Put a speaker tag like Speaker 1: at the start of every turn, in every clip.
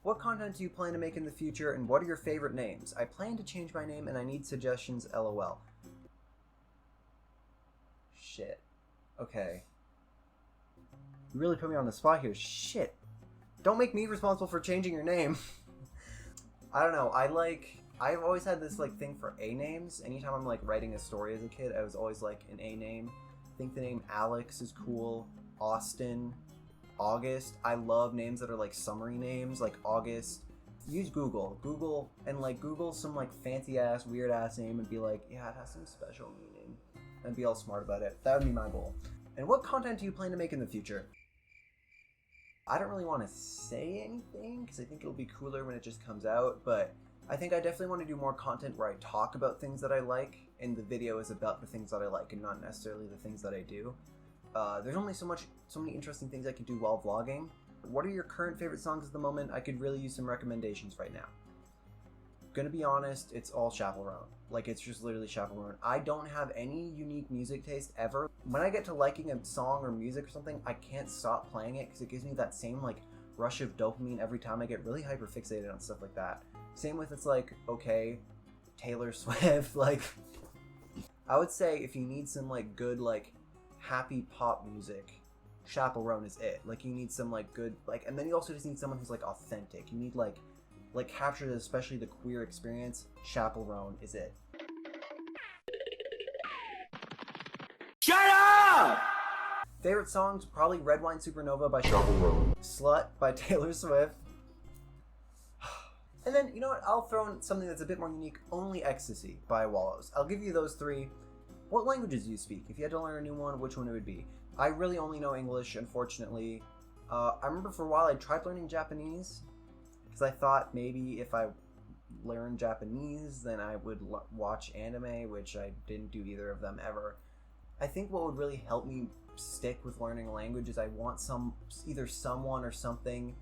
Speaker 1: What content do you plan to make in the future, and what are your favorite names? I plan to change my name, and I need suggestions, lol. Shit. Okay. You really put me on the spot here. Shit. Don't make me responsible for changing your name. I don't know. I've always had this like thing for A names. Anytime I'm like writing a story as a kid, I was always like an A name. I think the name Alex is cool. Austin. August. I love names that are like summary names, like August. Use Google and like Google some like fancy ass, weird ass name and be like, yeah, it has some special meaning, and be all smart about it. That would be my goal. And what content do you plan to make in the future? I don't really want to say anything because I think it'll be cooler when it just comes out, but I think I definitely want to do more content where I talk about things that I like, and the video is about the things that I like and not necessarily the things that I do. There's only so many interesting things I can do while vlogging. What are your current favorite songs at the moment? I could really use some recommendations right now. Gonna be honest, it's all Chaperone. Like, it's just literally Chaperone. I don't have any unique music taste ever. When I get to liking a song or music or something, I can't stop playing it because it gives me that same like rush of dopamine every time. I get really hyper fixated on stuff like that. Same with, it's like, okay, Taylor Swift. Like, I would say if you need some like good like happy pop music, Chaperone is it. Like, you need some like good like, and then you also just need someone who's like authentic. You need like captures especially the queer experience. Chaperone is it.
Speaker 2: Shut up!
Speaker 1: Favorite songs, probably Red Wine Supernova by Chaperone, Slut by Taylor Swift, and then, you know what, I'll throw in something that's a bit more unique, Only Ecstasy by Wallows. I'll give you those three. What languages do you speak? If you had to learn a new one, which one it would be? I really only know English, unfortunately. I remember for a while I tried learning Japanese, because I thought maybe if I learned Japanese, then I would watch anime, which I didn't do either of them ever. I think what would really help me stick with learning a language is I want either someone or something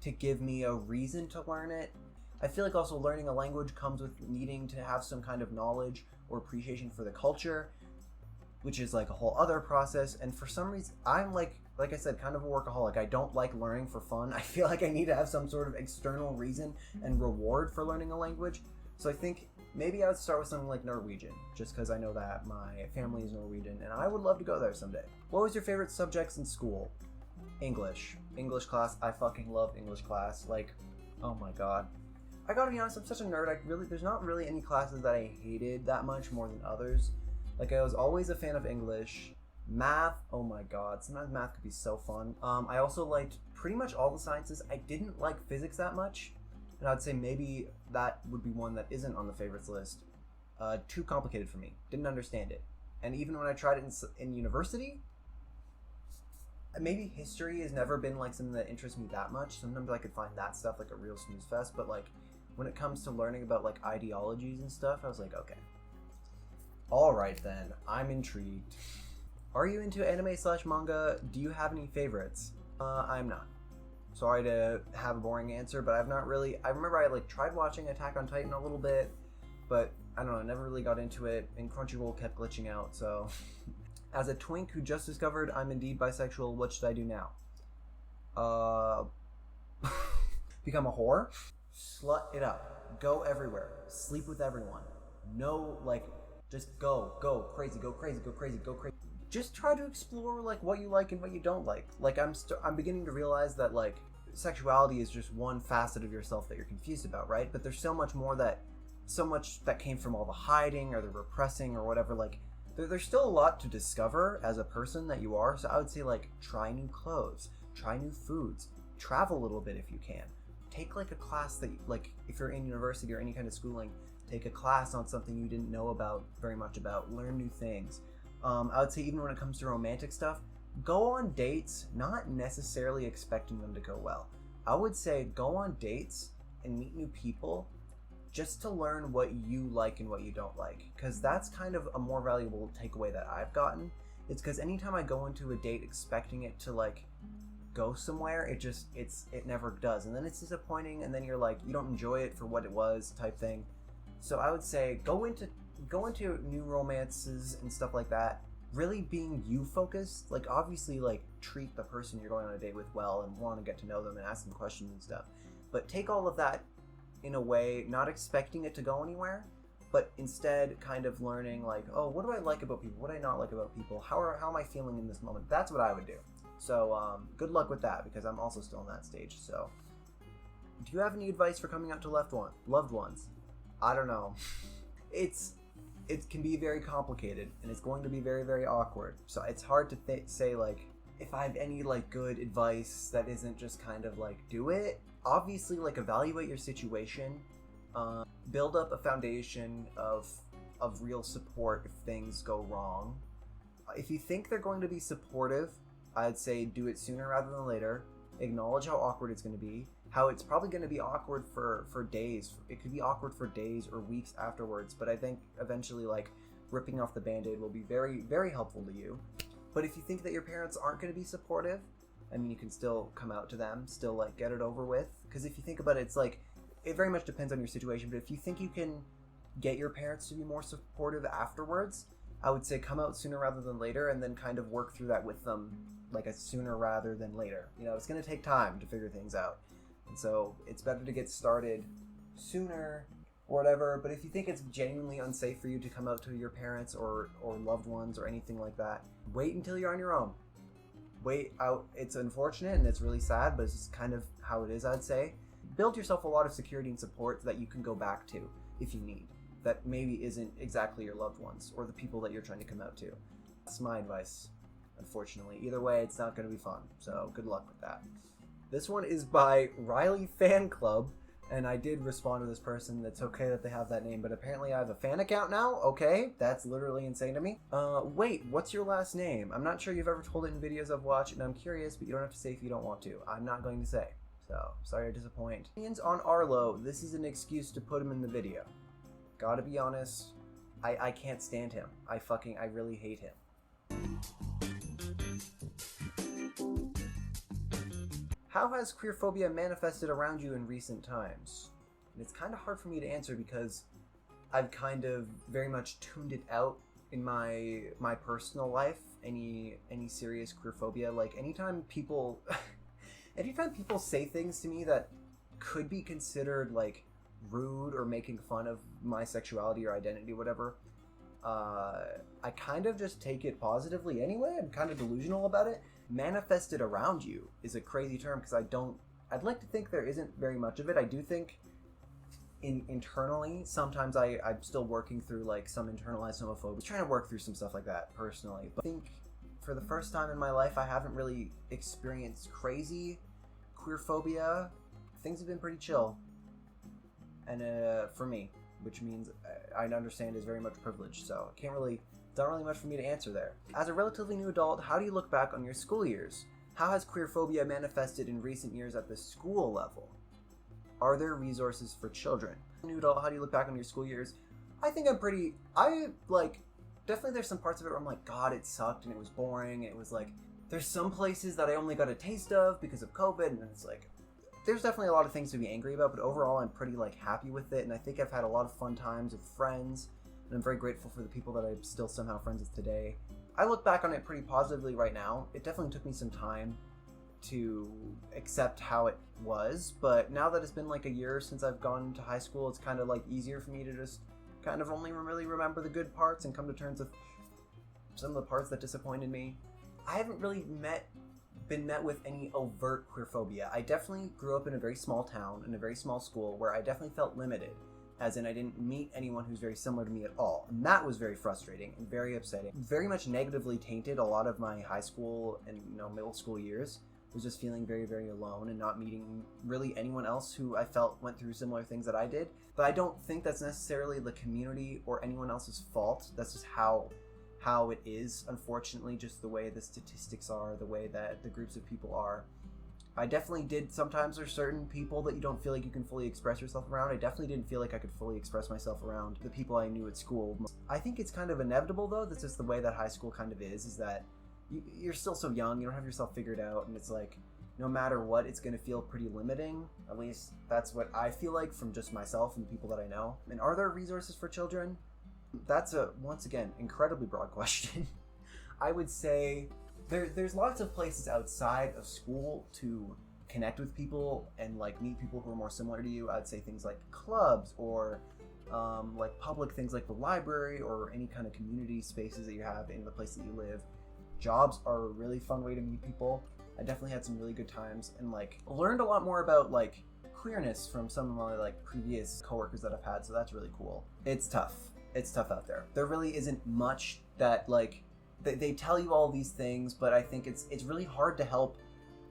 Speaker 1: to give me a reason to learn it. I feel like also learning a language comes with needing to have some kind of knowledge or appreciation for the culture, which is like a whole other process. And for some reason, I'm like I said, kind of a workaholic. I don't like learning for fun. I feel like I need to have some sort of external reason and reward for learning a language. So I think maybe I would start with something like Norwegian, just because I know that my family is Norwegian and I would love to go there someday. What was your favorite subjects in school? English. English class. I fucking loved English class. Like, oh my god. I gotta be honest, I'm such a nerd. There's not really any classes that I hated that much more than others. Like, I was always a fan of English. Math, oh my god, sometimes math could be so fun. I also liked pretty much all the sciences. I didn't like physics that much, and I'd say maybe that would be one that isn't on the favorites list. Too complicated for me. Didn't understand it. And even when I tried it in university, maybe history has never been like something that interests me that much. Sometimes I could find that stuff like a real snooze fest, but like when it comes to learning about like ideologies and stuff, I was like, okay. Alright then, I'm intrigued. Are you into anime/manga? Do you have any favorites? I'm not. Sorry to have a boring answer, but I've not really. I remember I like tried watching Attack on Titan a little bit, but I don't know, I never really got into it, and Crunchyroll kept glitching out, so. As a twink who just discovered I'm indeed bisexual, what should I do now? Become a whore? Slut it up. Go everywhere. Sleep with everyone. No, like, just go crazy, go crazy, go crazy, go crazy. Just try to explore like what you like and what you don't like. Like, I'm beginning to realize that like sexuality is just one facet of yourself that you're confused about, right? But there's so much more that came from all the hiding or the repressing or whatever. Like, there's still a lot to discover as a person that you are. So I would say like try new clothes, try new foods, travel a little bit if you can. Take like a class that, like, if you're in university or any kind of schooling, take a class on something you didn't know about very much about. Learn new things. I would say even when it comes to romantic stuff, go on dates, not necessarily expecting them to go well. I would say go on dates and meet new people just to learn what you like and what you don't like, because that's kind of a more valuable takeaway that I've gotten. It's because anytime I go into a date expecting it to like go somewhere, it never does, and then it's disappointing, and then you're like, you don't enjoy it for what it was type thing. So I would say go into new romances and stuff like that really being you focused. Like, obviously, like, treat the person you're going on a date with well and want to get to know them and ask them questions and stuff, But take all of that in a way, not expecting it to go anywhere, but instead kind of learning like, oh, what do I like about people? What do I not like about people? How am I feeling in this moment? That's what I would do. So good luck with that, because I'm also still in that stage. So do you have any advice for coming out to loved ones? I don't know. It can be very complicated, and it's going to be very, very awkward. So it's hard to say like if I have any like good advice that isn't just kind of like do it. Obviously, like evaluate your situation, build up a foundation of real support if things go wrong. If you think they're going to be supportive, I'd say do it sooner rather than later. Acknowledge how awkward it's going to be, how it's probably going to be awkward for days. It could be awkward for days or weeks afterwards, but I think eventually like ripping off the band-aid will be very, very helpful to you. But if you think that your parents aren't going to be supportive, I mean, you can still come out to them, still like get it over with. Because if you think about it, it's like, it very much depends on your situation, but if you think you can get your parents to be more supportive afterwards, I would say come out sooner rather than later, and then kind of work through that with them like a sooner rather than later. You know, it's going to take time to figure things out. And so it's better to get started sooner or whatever. But if you think it's genuinely unsafe for you to come out to your parents or loved ones or anything like that, wait until you're on your own. Wait out. It's unfortunate and it's really sad, but it's just kind of how it is, I'd say. Build yourself a lot of security and support that you can go back to if you need. That maybe isn't exactly your loved ones or the people that you're trying to come out to. That's my advice, unfortunately. Either way, it's not going to be fun, so good luck with that. This one is by Riley Fan Club, and I did respond to this person. That's okay that they have that name, but apparently I have a fan account now? Okay, that's literally insane to me. Wait, what's your last name? I'm not sure you've ever told it in videos I've watched, and I'm curious, but you don't have to say if you don't want to. I'm not going to say, so sorry to disappoint. Opinions on Arlo. This is an excuse to put him in the video. Gotta be honest, I can't stand him. I really hate him. How has queerphobia manifested around you in recent times? And it's kind of hard for me to answer because I've kind of very much tuned it out in my personal life. Any serious queerphobia, like anytime people say things to me that could be considered like rude or making fun of my sexuality or identity, whatever, I kind of just take it positively anyway. I'm kind of delusional about it. Manifested around you is a crazy term because I'd like to think there isn't very much of it. I do think internally sometimes I'm still working through like some internalized homophobia, trying to work through some stuff like that personally. But I think for the first time in my life I haven't really experienced crazy queerphobia. Things have been pretty chill. And for me, which means I understand is very much privileged, so it's not really much for me to answer there. As a relatively new adult, how do you look back on your school years? How has queerphobia manifested in recent years at the school level? Are there resources for children? New adult, how do you look back on your school years? I think definitely there's some parts of it where I'm like, God, it sucked and it was boring. It was like, there's some places that I only got a taste of because of COVID, and it's like, there's definitely a lot of things to be angry about, but overall I'm pretty like happy with it, and I think I've had a lot of fun times with friends, and I'm very grateful for the people that I'm still somehow friends with today. I look back on it pretty positively right now. It definitely took me some time to accept how it was, but now that it's been like a year since I've gone to high school, it's kind of like easier for me to just kind of only really remember the good parts and come to terms with some of the parts that disappointed me. I haven't really been met with any overt queerphobia. I definitely grew up in a very small town, in a very small school, where I definitely felt limited, as in I didn't meet anyone who's very similar to me at all. And that was very frustrating and very upsetting. Very much negatively tainted a lot of my high school and middle school years. I was just feeling very, very alone and not meeting really anyone else who I felt went through similar things that I did. But I don't think that's necessarily the community or anyone else's fault. That's just how it is, unfortunately, just the way the statistics are, the way that the groups of people are. I definitely did, sometimes there's certain people that you don't feel like you can fully express yourself around. I definitely didn't feel like I could fully express myself around the people I knew at school. I think it's kind of inevitable, though. That's just the way that high school kind of is that you're still so young, you don't have yourself figured out, and it's like, no matter what, it's going to feel pretty limiting. At least that's what I feel like from just myself and the people that I know. And are there resources for children? That's a, once again, incredibly broad question. I would say there's lots of places outside of school to connect with people and like meet people who are more similar to you, I'd say things like clubs or like public things like the library or any kind of community spaces that you have in the place that you live. Jobs are a really fun way to meet people. I definitely had some really good times and like learned a lot more about like queerness from some of my like previous coworkers that I've had, so that's really cool. It's tough out there. There really isn't much that like they tell you all these things, but I think it's really hard to help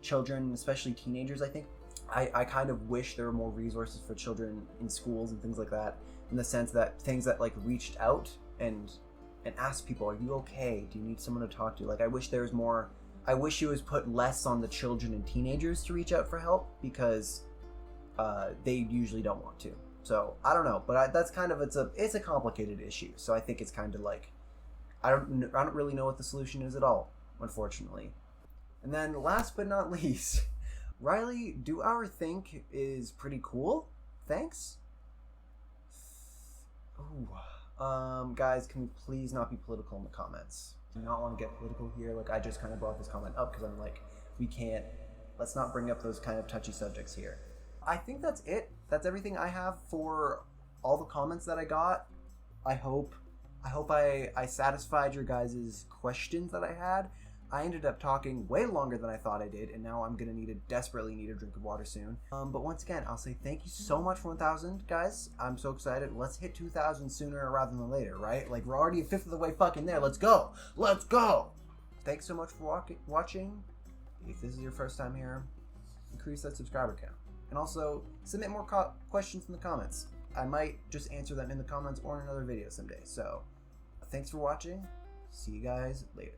Speaker 1: children, especially teenagers. I think I kind of wish there were more resources for children in schools and things like that, in the sense that things that like reached out and asked people, are you okay, do you need someone to talk to? Like I wish there was more. I wish it was put less on the children and teenagers to reach out for help, because they usually don't want to. So I don't know, but that's kind of it's a complicated issue. So I think it's kind of like I don't really know what the solution is at all, unfortunately. And then last but not least, Riley, do our think is pretty cool. Thanks. Ooh. Guys, can we please not be political in the comments? I do not want to get political here. Like I just kind of brought this comment up because I'm like, let's not bring up those kind of touchy subjects here. I think that's it. That's everything I have for all the comments that I got. I hope I satisfied your guys' questions that I had. I ended up talking way longer than I thought I did, and now I'm gonna desperately need a drink of water soon. But once again, I'll say thank you so much for 1,000, guys. I'm so excited. Let's hit 2,000 sooner rather than later, right? Like we're already a fifth of the way fucking there. Let's go. Let's go. Thanks so much for watching. If this is your first time here, increase that subscriber count. And also, submit more questions in the comments. I might just answer them in the comments or in another video someday. So, thanks for watching. See you guys later.